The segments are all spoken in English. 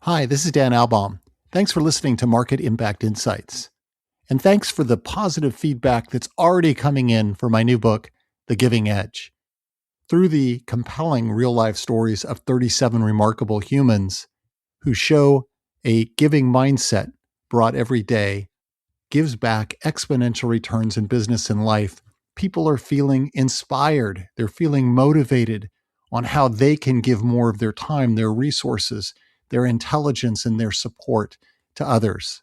Hi, this is Dan Albaum. Thanks for listening to Market Impact Insights. And thanks for the positive feedback that's already coming in for my new book, The Giving Edge. Through the compelling real-life stories of 37 remarkable humans who show a giving mindset brought every day gives back exponential returns in business and life, people are feeling inspired. They're feeling motivated on how they can give more of their time, their resources, their intelligence, and their support to others.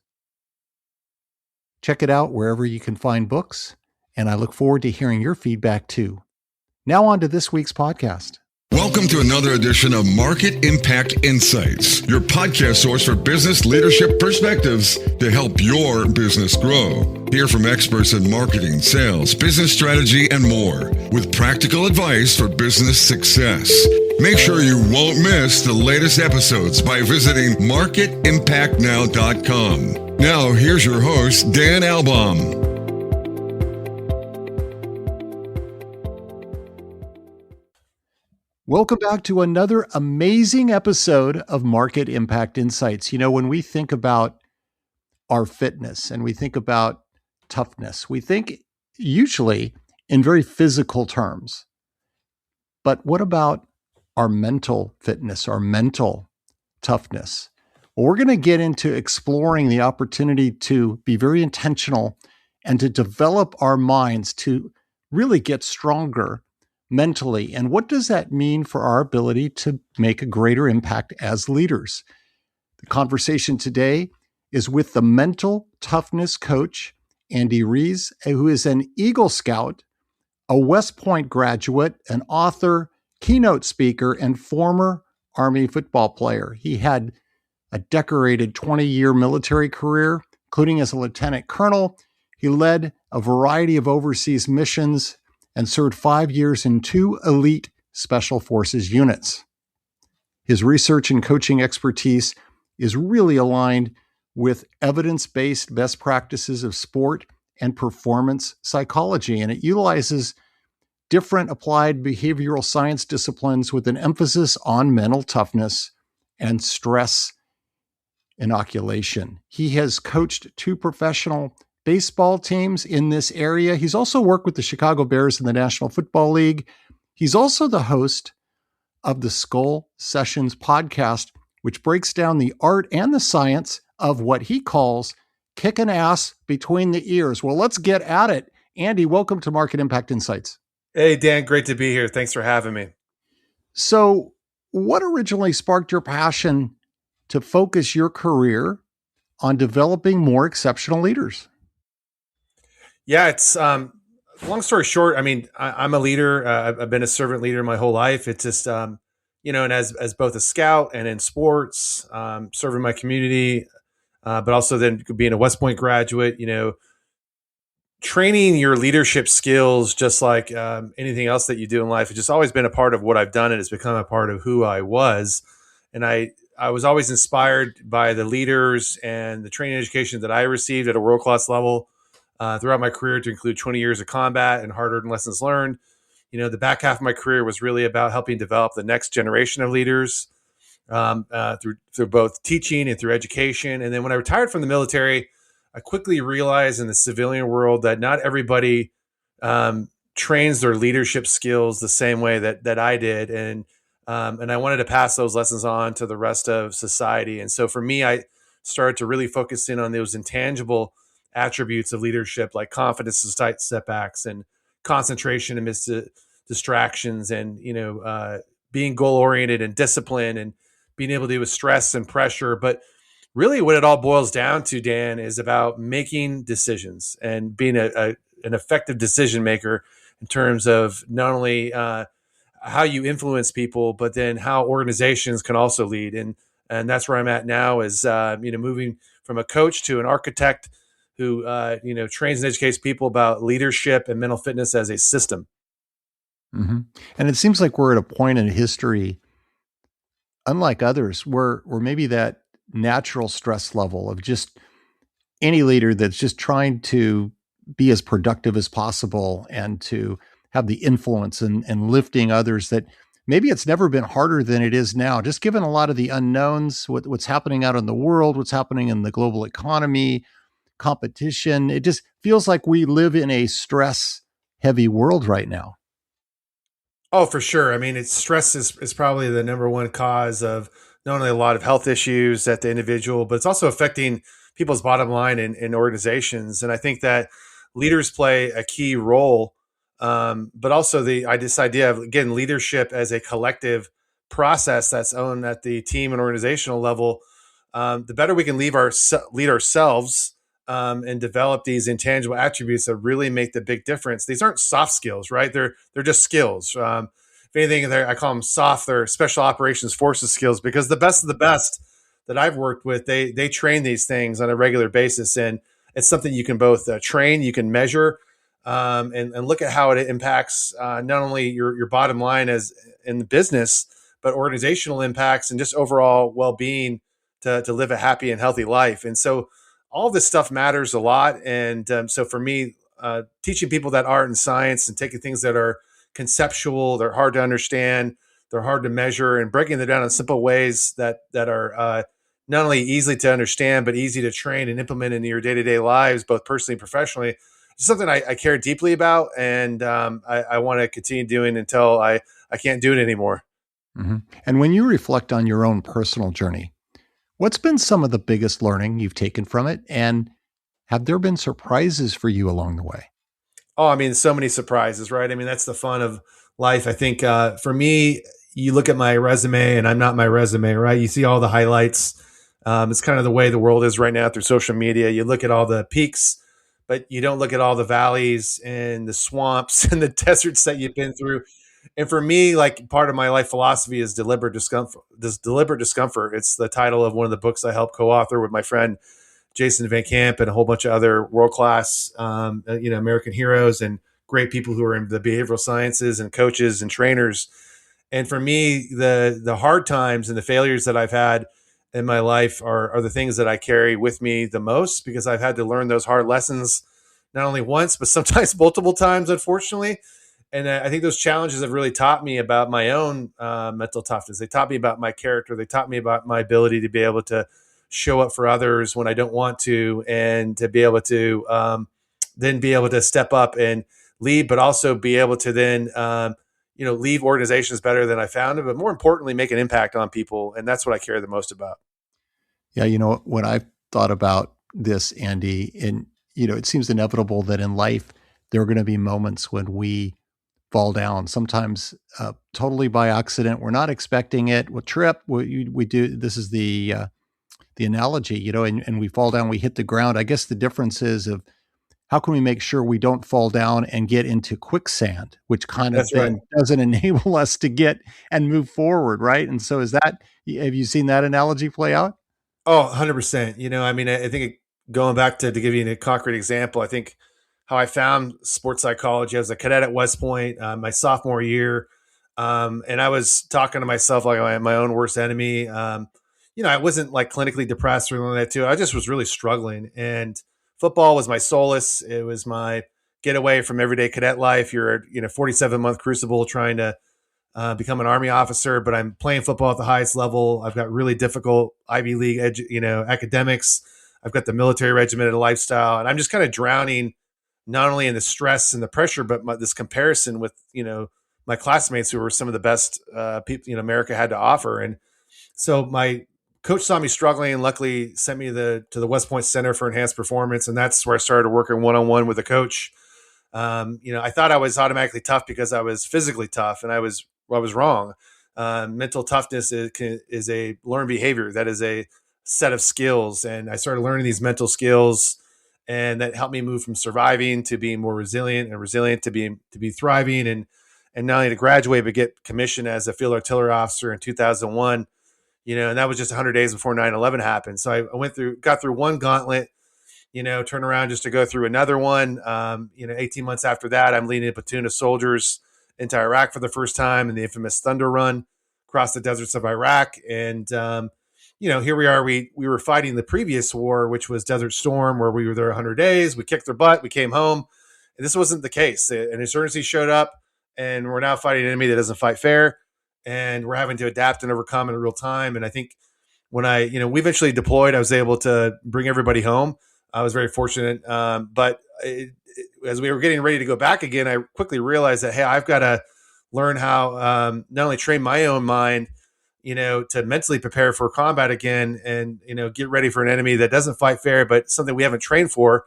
Check it out wherever you can find books, and I look forward to hearing your feedback too. Now on to this week's podcast. Welcome to another edition of Market Impact Insights, your podcast source for business leadership perspectives to help your business grow. Hear from experts in marketing, sales, business strategy, and more, with practical advice for business success. Make sure you won't miss the latest episodes by visiting marketimpactnow.com. Now, here's your host, Dan Albaum. Welcome back to another amazing episode of Market Impact Insights. You know, when we think about our fitness and we think about toughness, we think usually in very physical terms. But what about our mental fitness, our mental toughness? Well, we're going to get into exploring the opportunity to be very intentional and to develop our minds to really get stronger mentally. And what does that mean for our ability to make a greater impact as leaders? The conversation today is with the mental toughness coach, Andy Riise, who is an Eagle Scout, a West Point graduate, an author, keynote speaker, and former Army football player. He had a decorated 20-year military career, including as a lieutenant colonel. He led a variety of overseas missions and served 5 years in 2 elite Special Forces units. His research and coaching expertise is really aligned with evidence-based best practices of sport and performance psychology, and it utilizes different applied behavioral science disciplines with an emphasis on mental toughness and stress inoculation. He has coached 2 professional baseball teams in this area. He's also worked with the Chicago Bears in the National Football League. He's also the host of the Skull Sessions podcast, which breaks down the art and the science of what he calls kicking ass between the ears. Well, let's get at it. Andy, welcome to Market Impact Insights. Hey, Dan, great to be here. Thanks for having me. So, what originally sparked your passion to focus your career on developing more exceptional leaders? Yeah, it's long story short. I mean, I'm a leader. I've been a servant leader my whole life. It's just, and as both a scout and in sports, serving my community, but also then being a West Point graduate, training your leadership skills, just like anything else that you do in life, it's just always been a part of what I've done. And it's become a part of who I was. And I was always inspired by the leaders and the training education that I received at a world-class level throughout my career, to include 20 years of combat and hard-earned lessons learned. The back half of my career was really about helping develop the next generation of leaders through both teaching and through education. And then when I retired from the military, I quickly realized in the civilian world that not everybody trains their leadership skills the same way that I did. And I wanted to pass those lessons on to the rest of society. And so for me, I started to really focus in on those intangible attributes of leadership, like confidence despite setbacks and concentration amidst distractions, and being goal oriented and disciplined, and being able to deal with stress and pressure. But really what it all boils down to, Dan, is about making decisions and being an effective decision maker in terms of not only how you influence people, but then how organizations can also lead. And that's where I'm at now, is moving from a coach to an architect who trains and educates people about leadership and mental fitness as a system. Mm-hmm. And it seems like we're at a point in history, unlike others, where maybe that natural stress level of just any leader that's just trying to be as productive as possible and to have the influence and lifting others, that maybe it's never been harder than it is now, just given a lot of the unknowns, what's happening out in the world, what's happening in the global economy, competition. It just feels like we live in a stress heavy world right now. Oh, for sure. I mean, it's stress is probably the number one cause of not only a lot of health issues at the individual, but it's also affecting people's bottom line in organizations. And I think that leaders play a key role. But also this idea of, again, leadership as a collective process that's owned at the team and organizational level. The better we can lead ourselves, and develop these intangible attributes that really make the big difference. These aren't soft skills, right? They're just skills. If anything, I call them soft. They're special operations forces skills, because the best of the best that I've worked with, they train these things on a regular basis, and it's something you can both train, you can measure, and look at how it impacts not only your bottom line as in the business, but organizational impacts and just overall well-being to live a happy and healthy life. And so all this stuff matters a lot. And so for me, teaching people that art and science and taking things that are conceptual, they're hard to understand, they're hard to measure, and breaking them down in simple ways that are not only easy to understand, but easy to train and implement into your day-to-day lives, both personally and professionally. It's something I care deeply about, and I want to continue doing until I can't do it anymore. Mm-hmm. And when you reflect on your own personal journey, what's been some of the biggest learning you've taken from it? And have there been surprises for you along the way? Oh, I mean, so many surprises, right? I mean, that's the fun of life. I think for me, you look at my resume, and I'm not my resume, right? You see all the highlights. It's kind of the way the world is right now through social media. You look at all the peaks, but you don't look at all the valleys and the swamps and the deserts that you've been through. And for me, like, part of my life philosophy is deliberate discomfort. This deliberate discomfort. It's the title of one of the books I helped co-author with my friend Jason Van Camp and a whole bunch of other world-class, American heroes and great people who are in the behavioral sciences and coaches and trainers. And for me, the hard times and the failures that I've had in my life are the things that I carry with me the most, because I've had to learn those hard lessons not only once, but sometimes multiple times, unfortunately. And I think those challenges have really taught me about my own mental toughness. They taught me about my character. They taught me about my ability to be able to show up for others when I don't want to, and to be able to then be able to step up and lead, but also be able to then leave organizations better than I found them, but more importantly, make an impact on people. And that's what I care the most about. Yeah, when I've thought about this, Andy, and it seems inevitable that in life there are going to be moments when we fall down, sometimes totally by accident. We're not expecting it. We'll trip. We do. This is the analogy, and we fall down. We hit the ground. I guess the difference is of how can we make sure we don't fall down and get into quicksand, which kind of That's right. then doesn't enable us to get and move forward, right? And so have you seen that analogy play out? Oh, 100%. I mean, I think going back to give you a concrete example, I think how I found sports psychology. I was a cadet at West Point my sophomore year. And I was talking to myself like I am my own worst enemy. I wasn't like clinically depressed or anything like that too. I just was really struggling. And football was my solace. It was my getaway from everyday cadet life. You're 47-month crucible trying to become an Army officer, but I'm playing football at the highest level. I've got really difficult Ivy League academics. I've got the military regimented lifestyle, and I'm just kind of drowning not only in the stress and the pressure, but this comparison with, my classmates who were some of the best people, America had to offer. And so my coach saw me struggling and luckily sent me to the West Point Center for Enhanced Performance. And that's where I started working one-on-one with a coach. I thought I was automatically tough because I was physically tough, and I was wrong. Mental toughness is a learned behavior. That is a set of skills. And I started learning these mental skills, and that helped me move from surviving to being more resilient, and resilient to be thriving, and not only to graduate, but get commissioned as a field artillery officer in 2001, and that was just 100 days before 9/11 happened. So I got through one gauntlet, turn around just to go through another one. 18 months after that, I'm leading a platoon of soldiers into Iraq for the first time in the infamous Thunder Run across the deserts of Iraq. And, here we are, we were fighting the previous war, which was Desert Storm, where we were there 100 days. We kicked their butt. We came home. And this wasn't the case. An insurgency showed up, and we're now fighting an enemy that doesn't fight fair. and we're having to adapt and overcome in real time. And I think when we eventually deployed, I was able to bring everybody home. I was very fortunate. As we were getting ready to go back again, I quickly realized that, hey, I've got to learn how not only train my own mind, to mentally prepare for combat again, and, get ready for an enemy that doesn't fight fair, but something we haven't trained for,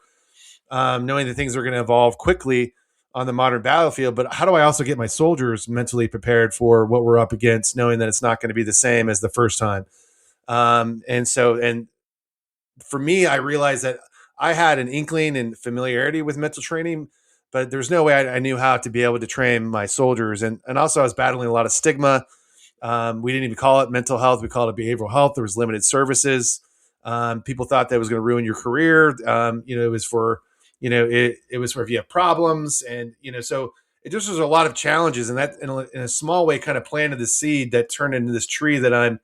knowing that things are going to evolve quickly on the modern battlefield. But how do I also get my soldiers mentally prepared for what we're up against, knowing that it's not going to be the same as the first time? And for me, I realized that I had an inkling and familiarity with mental training, but there's no way I knew how to be able to train my soldiers. And also I was battling a lot of stigma. We didn't even call it mental health. We called it behavioral health. There was limited services. People thought that was going to ruin your career. It was for, it was for if you have problems. And, so it just was a lot of challenges, and that in a small way kind of planted the seed that turned into this tree that I'm,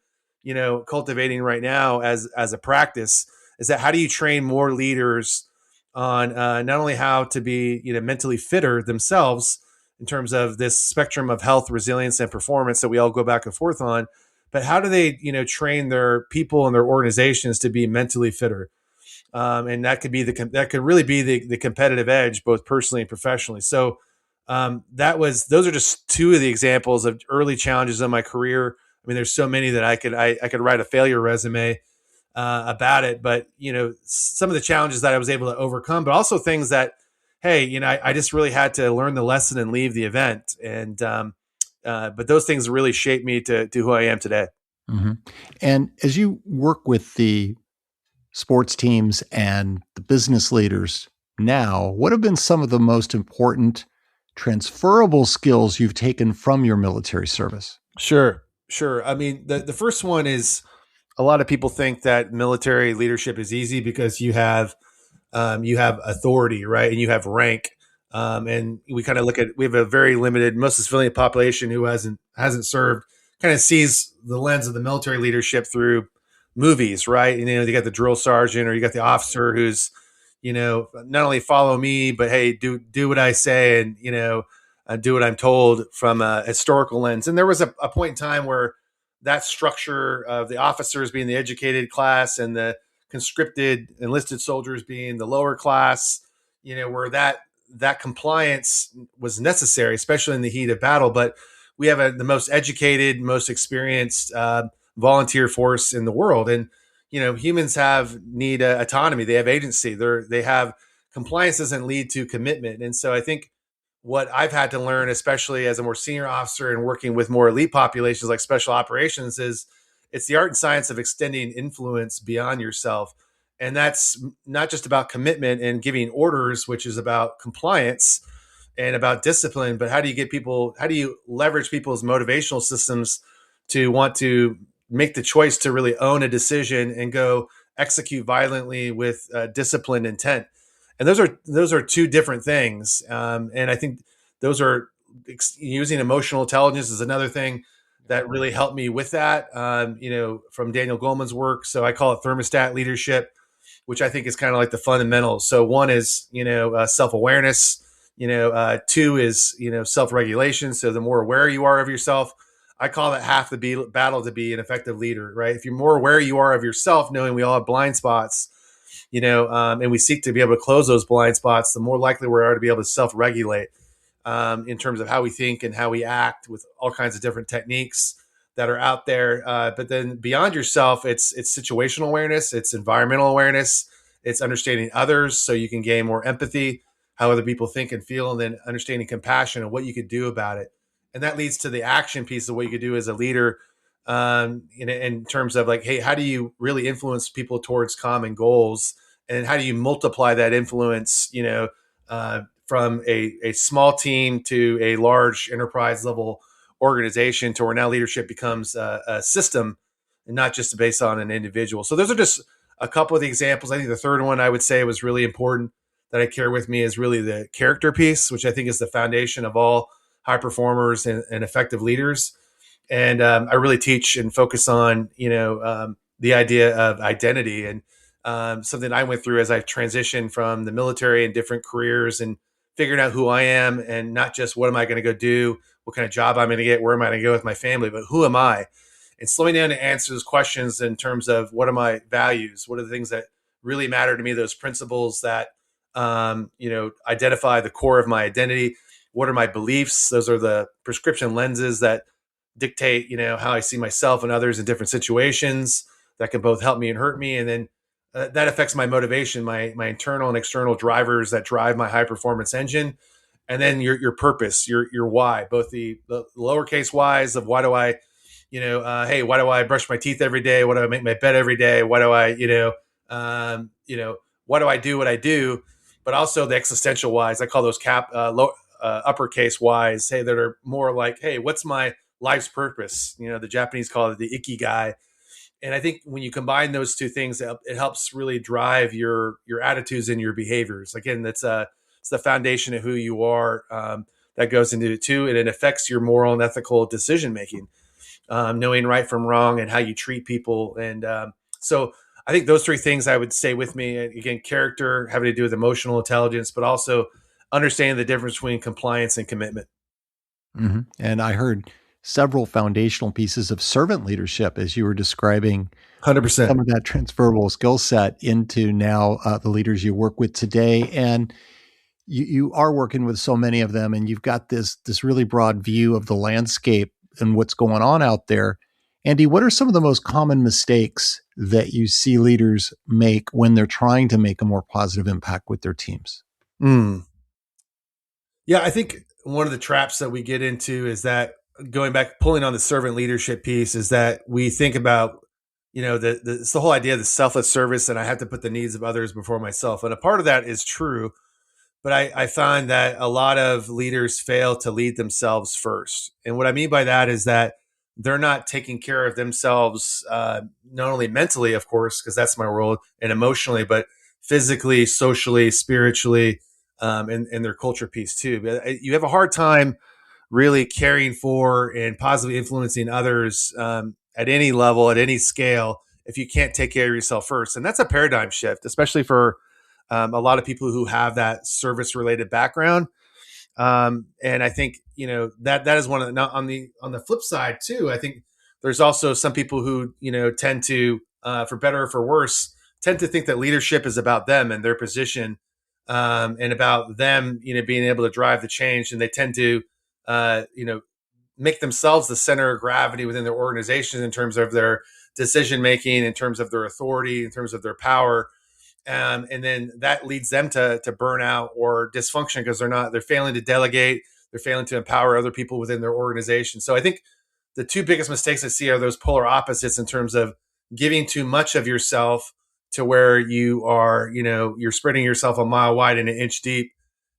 cultivating right now as a practice. Is that how do you train more leaders on not only how to be, mentally fitter themselves in terms of this spectrum of health, resilience, and performance that we all go back and forth on, but how do they, train their people and their organizations to be mentally fitter? And that could be that could really be the competitive edge, both personally and professionally. So those are just two of the examples of early challenges in my career. I mean, there's so many that I could write a failure resume about it, but some of the challenges that I was able to overcome, but also things that, hey, I just really had to learn the lesson and leave the event. And but those things really shaped me to who I am today. Mm-hmm. And as you work with the sports teams and the business leaders now, what have been some of the most important transferable skills you've taken from your military service? Sure. I mean, the first one is, a lot of people think that military leadership is easy because you have authority, right? And you have rank. And we kind of we have a very limited, most of the civilian population who hasn't served kind of sees the lens of the military leadership through movies, right? And, you got the drill sergeant, or you got the officer who's, not only follow me, but hey, do what I say, and, do what I'm told from a historical lens. And there was a point in time where that structure of the officers being the educated class and the conscripted enlisted soldiers being the lower class, where that compliance was necessary, especially in the heat of battle. But we have the most educated, most experienced volunteer force in the world. And, humans need autonomy. They have agency. They have compliance doesn't lead to commitment. And so I think what I've had to learn, especially as a more senior officer and working with more elite populations like special operations, is it's the art and science of extending influence beyond yourself. And that's not just about commitment and giving orders, which is about compliance and about discipline, but how do you leverage people's motivational systems to want to make the choice to really own a decision and go execute violently with disciplined intent. And those are two different things. And I think those are using emotional intelligence is another thing that really helped me with that, from Daniel Goleman's work. So I call it thermostat leadership, which I think is kind of like the fundamentals. So one is, self-awareness, two is, self-regulation. So the more aware you are of yourself, I call that half the battle to be an effective leader, right? If you're more aware you are of yourself, knowing we all have blind spots, and we seek to be able to close those blind spots, the more likely we are to be able to self-regulate in terms of how we think and how we act with all kinds of different techniques that are out there. But then beyond yourself, it's situational awareness, it's environmental awareness, it's understanding others so you can gain more empathy, how other people think and feel, and then understanding compassion and what you could do about it. And that leads to the action piece of what you could do as a leader, in terms of like, hey, how do you really influence people towards common goals? And how do you multiply that influence, from a small team to a large enterprise level organization to where now leadership becomes a system and not just based on an individual. So those are just a couple of the examples. I think the third one I would say was really important that I carry with me is really the character piece, which I think is the foundation of all high performers and effective leaders. And I really teach and focus on, the idea of identity, and something I went through as I transitioned from the military and different careers and figuring out who I am and not just what am I going to go do, what kind of job I'm going to get, where am I going to go with my family, but who am I? And slowing down to answer those questions in terms of what are my values, what are the things that really matter to me, those principles that identify the core of my identity. What are my beliefs? Those are the prescription lenses that dictate, how I see myself and others in different situations that can both help me and hurt me. And then that affects my motivation, my internal and external drivers that drive my high performance engine. And then your purpose, your why, both the lowercase whys of why do I, hey, why do I brush my teeth every day? Why do I make my bed every day? Why do I, why do I do what I do? But also the existential whys. I call those uppercase whys. Hey, that are more like, hey, what's my life's purpose? The Japanese call it the ikigai. And I think when you combine those two things, it helps really drive your attitudes and your behaviors. Again, it's the foundation of who you are that goes into it too, and it affects your moral and ethical decision making, knowing right from wrong and how you treat people. And so I think those three things I would say with me. Again, character, having to do with emotional intelligence, but also understanding the difference between compliance and commitment. Mm-hmm. And I heard several foundational pieces of servant leadership as you were describing 100%. Some of that transferable skill set into now the leaders you work with today. And you are working with so many of them, and you've got this really broad view of the landscape and what's going on out there. Andy, what are some of the most common mistakes that you see leaders make when they're trying to make a more positive impact with their teams? Yeah, I think one of the traps that we get into is that, going back, pulling on the servant leadership piece, is that we think about, it's the whole idea of the selfless service, and I have to put the needs of others before myself. And a part of that is true, but I find that a lot of leaders fail to lead themselves first. And what I mean by that is that they're not taking care of themselves, not only mentally, of course, because that's my world, and emotionally, but physically, socially, spiritually, and their culture piece too. But you have a hard time really caring for and positively influencing others at any level, at any scale, if you can't take care of yourself first. And that's a paradigm shift, especially for a lot of people who have that service related background. And I think, that is one of the, now on the flip side too, I think there's also some people who, tend to, for better or for worse, tend to think that leadership is about them and their position, and about them, being able to drive the change. And they tend to, make themselves the center of gravity within their organization in terms of their decision making, in terms of their authority, in terms of their power. And then that leads them to burnout or dysfunction because they're failing to delegate, they're failing to empower other people within their organization. So I think the two biggest mistakes I see are those polar opposites in terms of giving too much of yourself to where you are, you're spreading yourself a mile wide and an inch deep,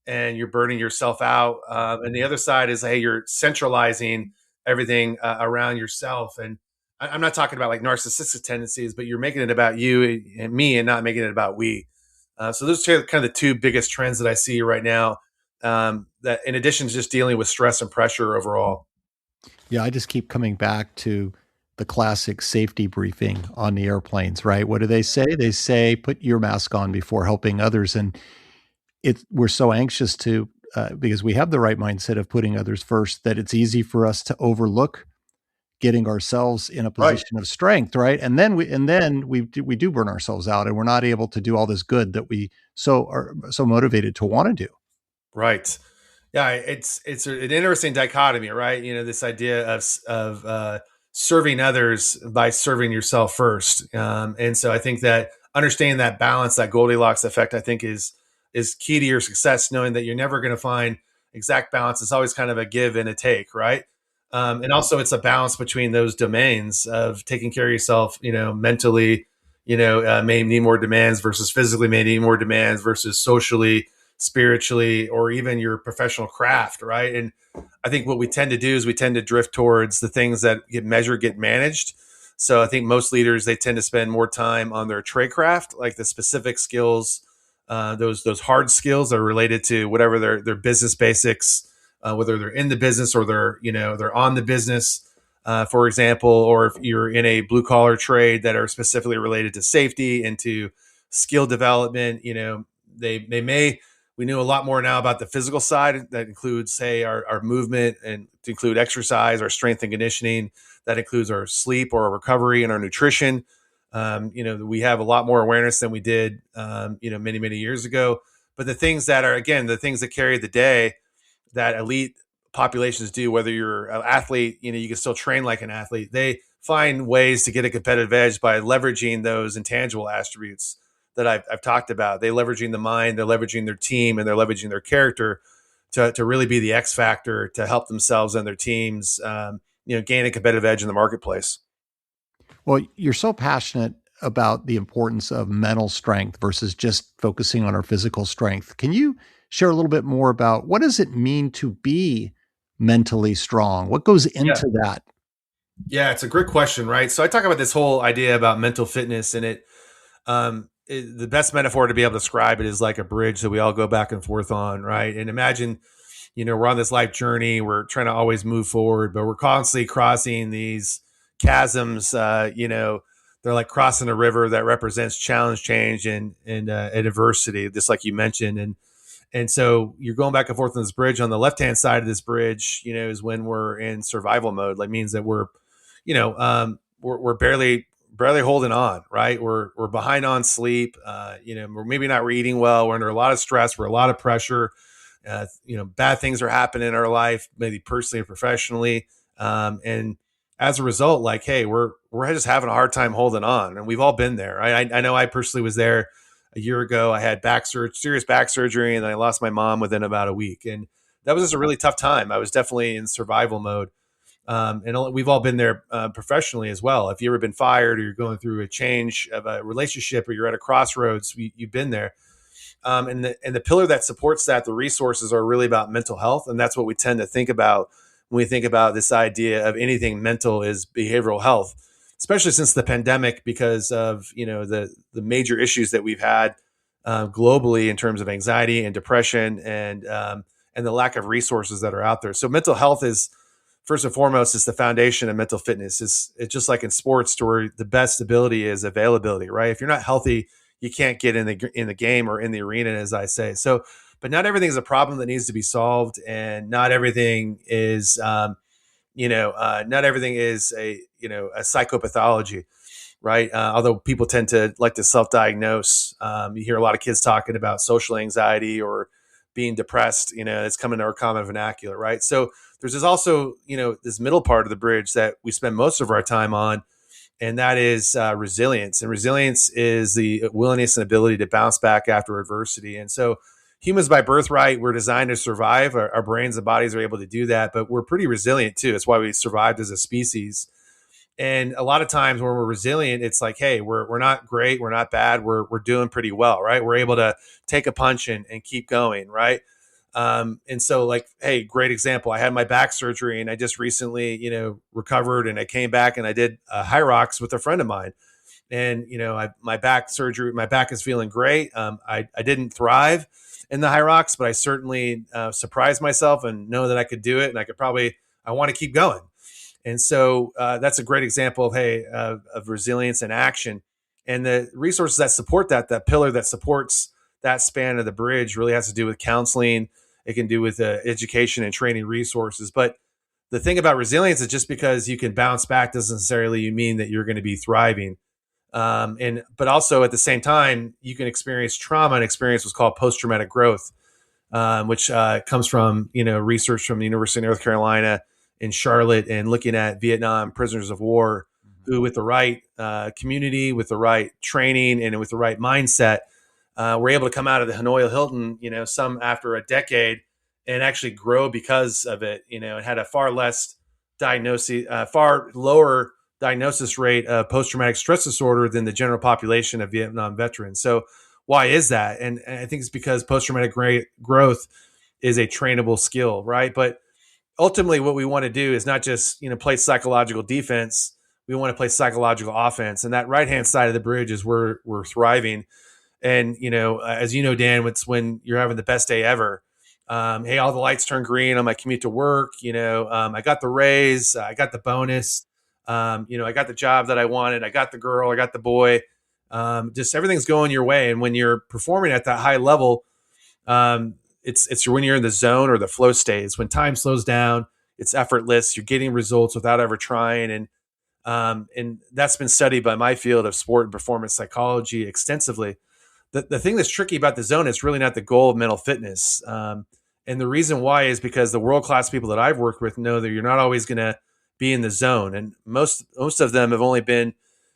and you're burning yourself out. And the other side is, hey, you're centralizing everything around yourself. And I'm not talking about like narcissistic tendencies, but you're making it about you and me and not making it about we. So those are kind of the two biggest trends that I see right now, that in addition to just dealing with stress and pressure overall. Yeah, I just keep coming back to the classic safety briefing on the airplanes, right? What do they say? They say, put your mask on before helping others. And we're so anxious to, because we have the right mindset of putting others first, that it's easy for us to overlook getting ourselves in a position of strength, right? And then we do burn ourselves out, and we're not able to do all this good that we are so motivated to want to do. Right. Yeah, it's an interesting dichotomy, right? This idea of serving others by serving yourself first. And so I think that understanding that balance, that Goldilocks effect, I think is key to your success, knowing that you're never going to find exact balance. It's always kind of a give and a take, right? And also it's a balance between those domains of taking care of yourself, mentally, may need more demands versus physically may need more demands versus socially, spiritually, or even your professional craft, right? And I think what we tend to do is we tend to drift towards the things that get measured, get managed. So I think most leaders, they tend to spend more time on their trade craft, like the specific skills, those hard skills that are related to whatever their business basics, whether they're in the business or they're on the business, for example, or if you're in a blue collar trade that are specifically related to safety and to skill development. We We knew a lot more now about the physical side. That includes, say, our movement, and to include exercise, our strength and conditioning. That includes our sleep or our recovery and our nutrition. We have a lot more awareness than we did, many, many years ago. But the things that are, again, the things that carry the day that elite populations do, whether you're an athlete, you can still train like an athlete. They find ways to get a competitive edge by leveraging those intangible attributes that I've talked about. They're leveraging the mind, they're leveraging their team, and they're leveraging their character to really be the X factor to help themselves and their teams, gain a competitive edge in the marketplace. Well, you're so passionate about the importance of mental strength versus just focusing on our physical strength. Can you share a little bit more about what does it mean to be mentally strong? What goes Yeah. into that? Yeah, it's a great question, right? So I talk about this whole idea about mental fitness, and the best metaphor to be able to describe it is like a bridge that we all go back and forth on, right? And imagine, we're on this life journey, we're trying to always move forward, but we're constantly crossing these chasms. They're like crossing a river that represents challenge, change, and adversity, just like you mentioned. And so you're going back and forth on this bridge. On the left hand side of this bridge, is when we're in survival mode. Like, means that we're barely holding on, right? We're behind on sleep. We're maybe not eating well. We're under a lot of stress. We're a lot of pressure. Bad things are happening in our life, maybe personally or professionally. And as a result, like, hey, we're just having a hard time holding on, and we've all been there. Right? I know I personally was there a year ago. I had serious back surgery, and then I lost my mom within about a week, and that was just a really tough time. I was definitely in survival mode. And we've all been there professionally as well. If you've ever been fired, or you're going through a change of a relationship, or you're at a crossroads, you've been there. And the pillar that supports that, the resources, are really about mental health, and that's what we tend to think about when we think about this idea of anything mental is behavioral health, especially since the pandemic, because of the major issues that we've had globally in terms of anxiety and depression, and the lack of resources that are out there. So mental health is, first and foremost, is the foundation of mental fitness. It's just like in sports, where the best ability is availability, right? If you're not healthy, you can't get in the game or in the arena, as I say. So, but not everything is a problem that needs to be solved, and not everything is, not everything is a psychopathology, right? Although people tend to like to self-diagnose. You hear a lot of kids talking about social anxiety or being depressed. It's coming to our common vernacular, right? So there's also, this middle part of the bridge that we spend most of our time on, and that is resilience. And resilience is the willingness and ability to bounce back after adversity. And so humans by birthright, we're designed to survive. Our brains and bodies are able to do that, but we're pretty resilient too. It's why we survived as a species. And a lot of times when we're resilient, it's like, hey, we're not great, we're not bad, we're doing pretty well, right? We're able to take a punch and keep going, right? And so, like, hey, great example. I had my back surgery, and I just recently, recovered, and I came back and I did high rocks with a friend of mine. And, my back is feeling great. I didn't thrive in the high rocks, but I certainly surprised myself and know that I could do it. And I want to keep going. And so that's a great example of, hey, of resilience and action. And the resources that support that pillar that supports that span of the bridge, really has to do with counseling. It can do with education and training resources. But the thing about resilience is, just because you can bounce back doesn't necessarily mean that you're going to be thriving. But also at the same time, you can experience trauma and experience what's called post-traumatic growth, which comes from research from the University of North Carolina in Charlotte, and looking at Vietnam prisoners of war who, with the right community, with the right training, and with the right mindset, were able to come out of the Hanoi Hilton, some after a decade, and actually grow because of it, and had a far lower diagnosis rate of post-traumatic stress disorder than the general population of Vietnam veterans. So why is that? And I think it's because post-traumatic growth is a trainable skill, right? But ultimately what we want to do is not just, play psychological defense. We want to play psychological offense. And that right-hand side of the bridge is where we're thriving. And, as you know, Dan, it's when you're having the best day ever. Hey, all the lights turn green on my commute to work. I got the raise, I got the bonus. I got the job that I wanted. I got the girl, I got the boy. Just everything's going your way. And when you're performing at that high level, It's when you're in the zone or the flow state. It's when time slows down. It's effortless. You're getting results without ever trying, and that's been studied by my field of sport and performance psychology extensively. The thing that's tricky about the zone is really not the goal of mental fitness. And the reason why is because the world class people that I've worked with know that you're not always going to be in the zone, and most of them have only been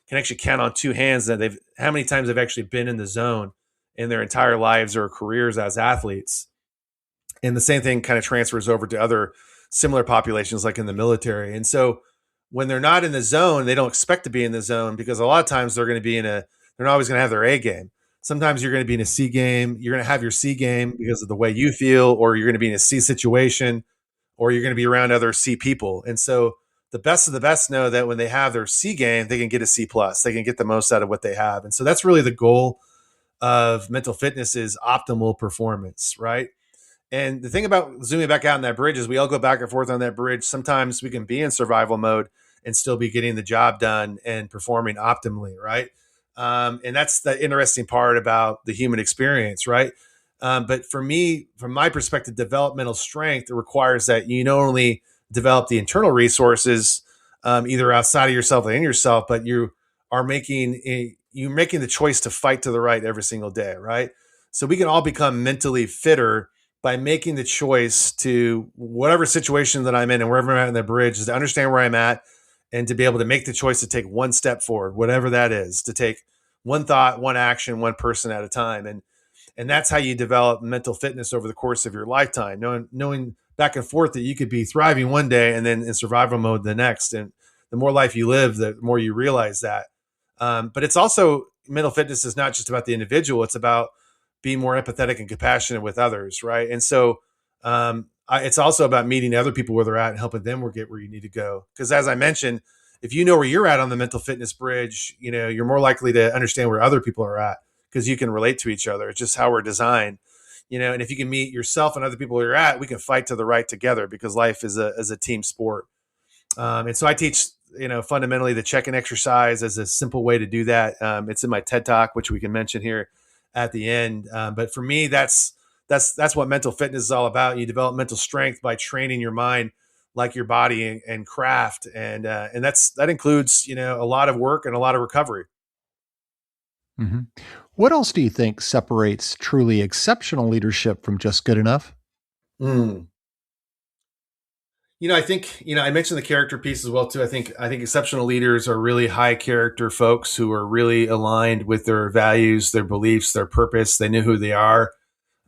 can actually count on two hands that they've how many times they've actually been in the zone in their entire lives or careers as athletes. And the same thing kind of transfers over to other similar populations like in the military. And so when they're not in the zone, they don't expect to be in the zone because a lot of times they're going to be they're not always going to have their A game. Sometimes you're going to be in a C game. You're going to have your C game because of the way you feel, or you're going to be in a C situation, or you're going to be around other C people. And so the best of the best know that when they have their C game, they can get a C plus. They can get the most out of what they have. And so that's really the goal of mental fitness is optimal performance, right? And the thing about zooming back out on that bridge is we all go back and forth on that bridge. Sometimes we can be in survival mode and still be getting the job done and performing optimally, right? And that's the interesting part about the human experience, right? But for me, from my perspective, developmental strength requires that you not only develop the internal resources, either outside of yourself or in yourself, but you are you're making the choice to fight to the right every single day, right? So we can all become mentally fitter by making the choice to whatever situation that I'm in and wherever I'm at in the bridge is to understand where I'm at and to be able to make the choice to take one step forward, whatever that is, to take one thought, one action, one person at a time. And that's how you develop mental fitness over the course of your lifetime, knowing back and forth that you could be thriving one day and then in survival mode the next. And the more life you live, the more you realize that. But it's also mental fitness is not just about the individual. It's about being more empathetic and compassionate with others. Right. And so it's also about meeting other people where they're at and helping them get where you need to go. Because as I mentioned, if you know where you're at on the mental fitness bridge, you're more likely to understand where other people are at because you can relate to each other. It's just how we're designed, and if you can meet yourself and other people where you're at, we can fight to the right together because life is a team sport. And so I teach, fundamentally the check-in exercise as a simple way to do that. It's in my TED Talk, which we can mention here at the end. But for me, that's what mental fitness is all about. You develop mental strength by training your mind like your body and craft. And that includes, a lot of work and a lot of recovery. Mm-hmm. What else do you think separates truly exceptional leadership from just good enough? I think, I mentioned the character piece as well too. I think exceptional leaders are really high character folks who are really aligned with their values, their beliefs, their purpose. They know who they are.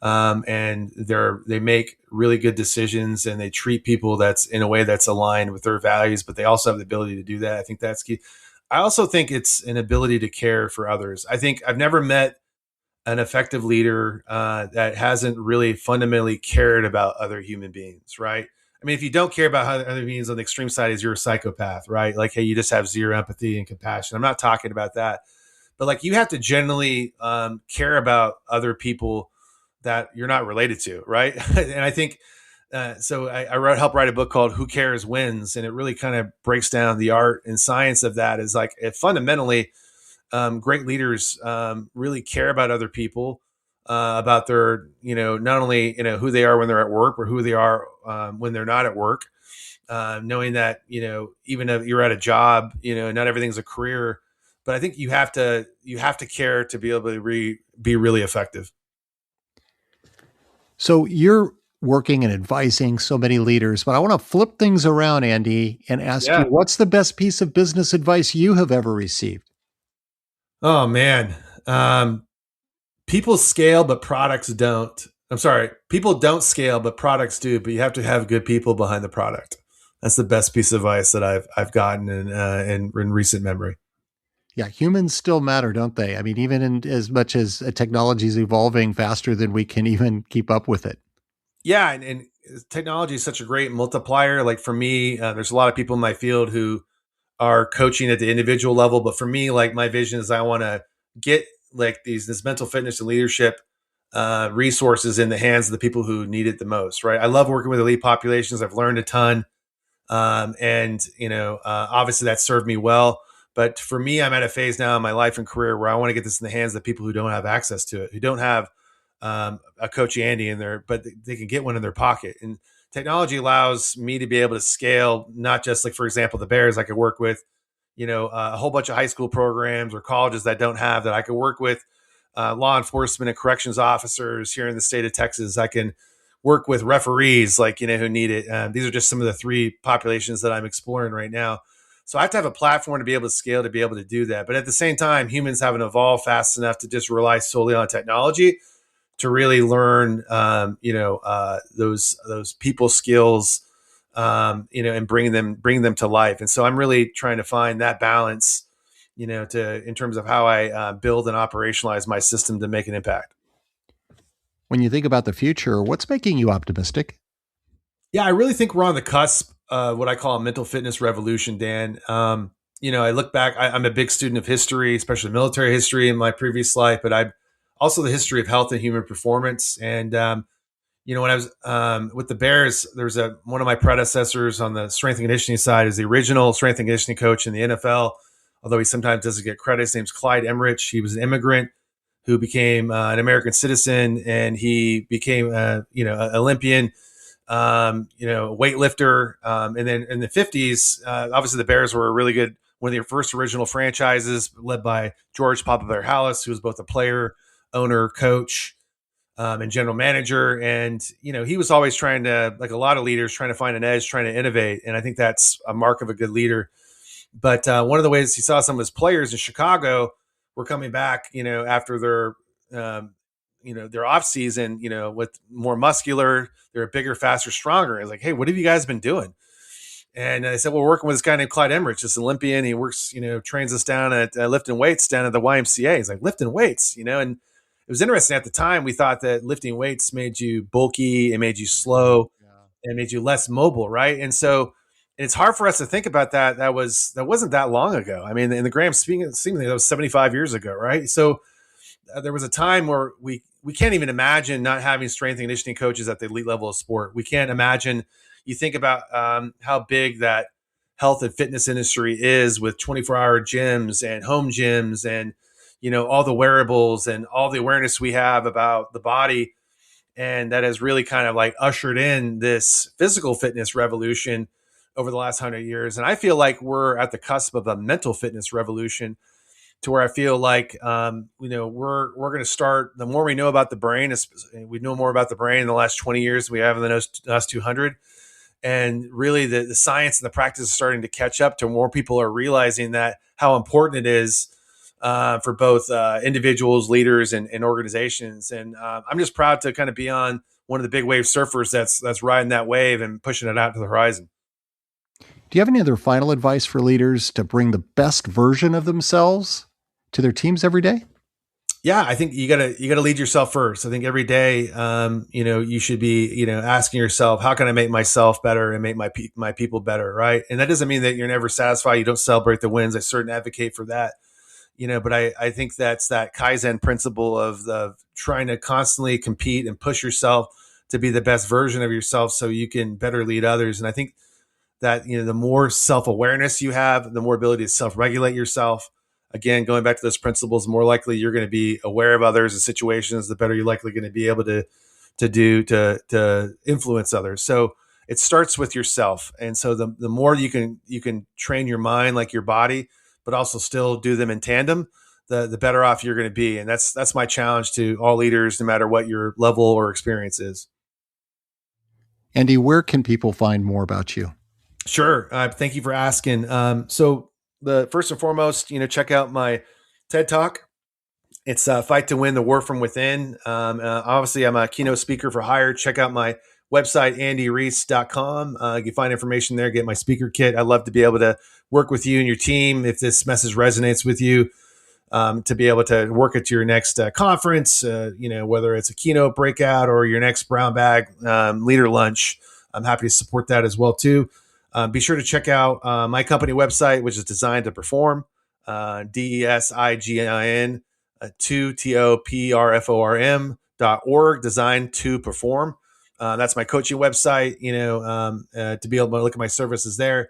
And they make really good decisions and they treat people that's in a way that's aligned with their values, but they also have the ability to do that. I think that's key. I also think it's an ability to care for others. I think I've never met an effective leader that hasn't really fundamentally cared about other human beings, right? I mean, if you don't care about how other beings on the extreme side is you're a psychopath, right? Like, hey, you just have zero empathy and compassion. I'm not talking about that. But like you have to generally care about other people that you're not related to, right? And I think, so I helped write a book called Who Cares Wins. And it really kind of breaks down the art and science of that is like, fundamentally, great leaders really care about other people, about their, not only, who they are when they're at work, but who they are when they're not at work. Knowing that, even if you're at a job, not everything's a career, but I think you have to care to be able to be really effective. So you're working and advising so many leaders, but I want to flip things around, Andy, and ask you, what's the best piece of business advice you have ever received? Oh man. People scale, but products don't. I'm sorry. People don't scale, but products do, but you have to have good people behind the product. That's the best piece of advice that I've gotten in recent memory. Yeah, humans still matter, don't they? I mean, even in as much as technology is evolving faster than we can even keep up with it. Yeah, and technology is such a great multiplier. Like for me, there's a lot of people in my field who are coaching at the individual level, but for me, like my vision is I want to get like this mental fitness and leadership resources in the hands of the people who need it the most. Right? I love working with elite populations. I've learned a ton, and obviously that served me well. But for me, I'm at a phase now in my life and career where I want to get this in the hands of people who don't have access to it, who don't have a Coach Andy in there, but they can get one in their pocket. And technology allows me to be able to scale, not just like, for example, the Bears. I could work with, a whole bunch of high school programs or colleges that don't have that. I could work with law enforcement and corrections officers here in the state of Texas. I can work with referees, like, who need it. These are just some of the three populations that I'm exploring right now. So I have to have a platform to be able to scale, to be able to do that. But at the same time, humans haven't evolved fast enough to just rely solely on technology to really learn, those people skills, and bring them to life. And so I'm really trying to find that balance, in terms of how I build and operationalize my system to make an impact. When you think about the future, what's making you optimistic? Yeah, I really think we're on the cusp of what I call a mental fitness revolution, Dan. I look back, I'm a big student of history, especially military history in my previous life, but I'm also the history of health and human performance. And, when I was with the Bears, there's one of my predecessors on the strength and conditioning side is the original strength and conditioning coach in the NFL, although he sometimes doesn't get credit. His name's Clyde Emmerich. He was an immigrant who became an American citizen, and he became, an Olympian, weightlifter. And then in the 50s, obviously the Bears were a really good, one of the first original franchises led by George Papa Bear Hallis, who was both a player, owner, coach, and general manager. And, he was always trying to, like a lot of leaders, trying to find an edge, trying to innovate. And I think that's a mark of a good leader. But one of the ways he saw some of his players in Chicago were coming back, after their off season, with more muscular, they're bigger, faster, stronger. I was like, hey, what have you guys been doing? And I said, well, we're working with this guy named Clyde Emmerich, this Olympian. He works, trains us down at lifting weights down at the YMCA. He's like, lifting weights, and it was interesting at the time. We thought that lifting weights made you bulky, it made you slow, and it made you less mobile, right? And so it's hard for us to think about that. That wasn't that long ago. I mean, in the grand scheme, that was 75 years ago, right? So there was a time where we can't even imagine not having strength and conditioning coaches at the elite level of sport. We can't imagine. You think about how big that health and fitness industry is with 24-hour gyms and home gyms and, all the wearables and all the awareness we have about the body. And that has really kind of like ushered in this physical fitness revolution over the last 100 years. And I feel like we're at the cusp of a mental fitness revolution, to where I feel like, we're going to start, the more we know about the brain, we know more about the brain in the last 20 years than we have in the last 200. And really the science and the practice is starting to catch up to more people are realizing that how important it is for both individuals, leaders, and organizations. And I'm just proud to kind of be on one of the big wave surfers that's riding that wave and pushing it out to the horizon. Do you have any other final advice for leaders to bring the best version of themselves to their teams every day? Yeah, I think you gotta lead yourself first. I think every day, you should be, asking yourself, how can I make myself better and make my people better, right? And that doesn't mean that you're never satisfied. You don't celebrate the wins. I certainly advocate for that, but I think that's that Kaizen principle of trying to constantly compete and push yourself to be the best version of yourself so you can better lead others. And I think that, the more self-awareness you have, the more ability to self-regulate yourself. Again, going back to those principles, the more likely you're going to be aware of others and situations, the better you're likely going to be able to influence others. So it starts with yourself. And so the more you can train your mind like your body, but also still do them in tandem, the better off you're going to be. And that's my challenge to all leaders, no matter what your level or experience is. Andy, where can people find more about you? Sure. Thank you for asking. So the first and foremost, check out my TED Talk. It's Fight to Win, the War from Within. Obviously, I'm a keynote speaker for hire. Check out my website, andyriise.com. You can find information there, get my speaker kit. I'd love to be able to work with you and your team if this message resonates with you, to be able to work at your next conference, whether it's a keynote breakout or your next brown bag leader lunch. I'm happy to support that as well, too. Be sure to check out my company website, which is Designed to Perform, DESIGN, 2TOPRFORM.org, Designed to Perform. That's my coaching website, to be able to look at my services there.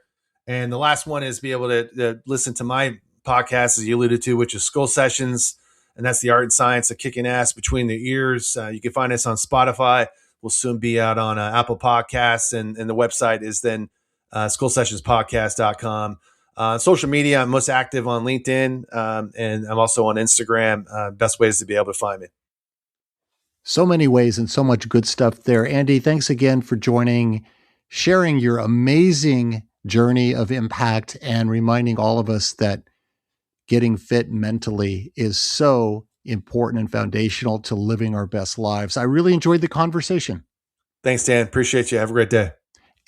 And the last one is be able to listen to my podcast, as you alluded to, which is Skull Sessions. and that's the art and science of kicking ass between the ears. You can find us on Spotify. We'll soon be out on Apple Podcasts, and the website is then schoolsessionspodcast.com. Social media, I'm most active on LinkedIn, and I'm also on Instagram. Best ways to be able to find me. So many ways and so much good stuff there. Andy, thanks again for joining, sharing your amazing journey of impact, and reminding all of us that getting fit mentally is so important and foundational to living our best lives. I really enjoyed the conversation. Thanks, Dan. Appreciate you. Have a great day.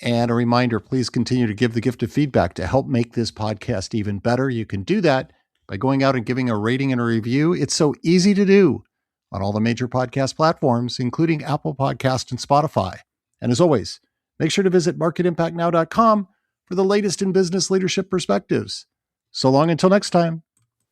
And a reminder, please continue to give the gift of feedback to help make this podcast even better. You can do that by going out and giving a rating and a review. It's so easy to do on all the major podcast platforms, including Apple Podcast and Spotify. And as always, make sure to visit marketimpactnow.com for the latest in business leadership perspectives. So long until next time.